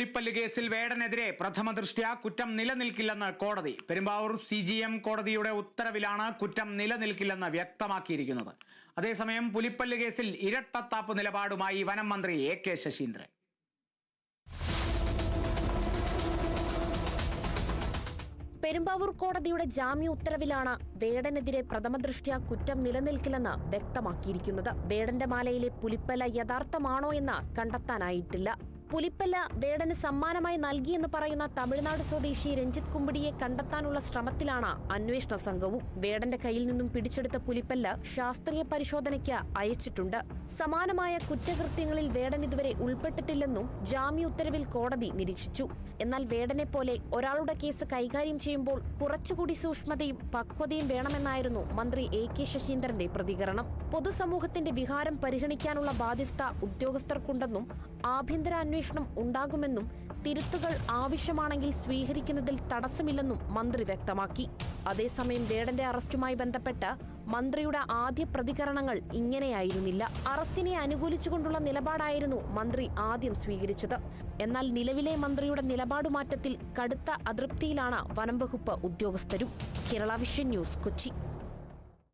പുലിപ്പല്ല് കേസിൽ വേടനെതിരെ പ്രഥമ ദൃഷ്ട്യാ കുറ്റം നിലനിൽക്കില്ലെന്ന് കോടതി. പെരുമ്പാവൂർ CGM കോടതിയുടെ ഉത്തരവിലാണ് കുറ്റം നിലനിൽക്കില്ലെന്ന് വ്യക്തമാക്കിയിരിക്കുന്നത്. അതേസമയം പുലിപ്പല്ല് കേസിൽ ഇരട്ടത്താപ്പ് നിലപാടുമായി വനം മന്ത്രി AK ശശീന്ദ്രൻ. പെരുമ്പാവൂർ കോടതിയുടെ ജാമ്യ ഉത്തരവിലാണ് വേടനെതിരെ പ്രഥമ ദൃഷ്ട്യാ കുറ്റം നിലനിൽക്കില്ലെന്ന് വ്യക്തമാക്കിയിരിക്കുന്നത്. വേടന്റെ മാലയിലെ പുലിപ്പല്ല യഥാർത്ഥമാണോ എന്ന് കണ്ടെത്താനായിട്ടില്ല. പുലിപ്പല്ല വേടന് സമ്മാനമായി നൽകിയെന്ന് പറയുന്ന തമിഴ്നാട് സ്വദേശി രഞ്ജിത്ത് കുമ്പിടിയെ കണ്ടെത്താനുള്ള ശ്രമത്തിലാണ് അന്വേഷണ സംഘവും. വേടന്റെ കയ്യിൽ നിന്നും പിടിച്ചെടുത്ത പുലിപ്പല്ല ശാസ്ത്രീയ പരിശോധനയ്ക്ക് അയച്ചിട്ടുണ്ട്. സമാനമായ കുറ്റകൃത്യങ്ങളിൽ വേടൻ ഇതുവരെ ഉൾപ്പെട്ടിട്ടില്ലെന്നും ജാമ്യ ഉത്തരവിൽ കോടതി നിരീക്ഷിച്ചു. എന്നാൽ വേടനെ പോലെ ഒരാളുടെ കേസ് കൈകാര്യം ചെയ്യുമ്പോൾ കുറച്ചുകൂടി സൂക്ഷ്മതയും പക്വതയും വേണമെന്നായിരുന്നു മന്ത്രി AK ശശീന്ദ്രന്റെ പ്രതികരണം. പൊതുസമൂഹത്തിന്റെ വികാരം പരിഗണിക്കാനുള്ള ബാധ്യത ഉദ്യോഗസ്ഥർക്കുണ്ടെന്നും ആഭ്യന്തര അന്വേഷണം ഉണ്ടാകുമെന്നും തിരുത്തുകൾ ആവശ്യമാണെങ്കിൽ സ്വീകരിക്കുന്നതിൽ തടസ്സമില്ലെന്നും മന്ത്രി വ്യക്തമാക്കി. അതേസമയം വേടന്റെ അറസ്റ്റുമായി ബന്ധപ്പെട്ട് മന്ത്രിയുടെ ആദ്യ പ്രതികരണങ്ങൾ ഇങ്ങനെയായിരുന്നില്ല. അറസ്റ്റിനെ അനുകൂലിച്ചുകൊണ്ടുള്ള നിലപാടായിരുന്നു മന്ത്രി ആദ്യം സ്വീകരിച്ചത്. എന്നാൽ നിലവിലെ മന്ത്രിയുടെ നിലപാടുമാറ്റത്തിൽ കടുത്ത അതൃപ്തിയിലാണ് വനം വകുപ്പ് ഉദ്യോഗസ്ഥരും. Kerala vision news, Kochi.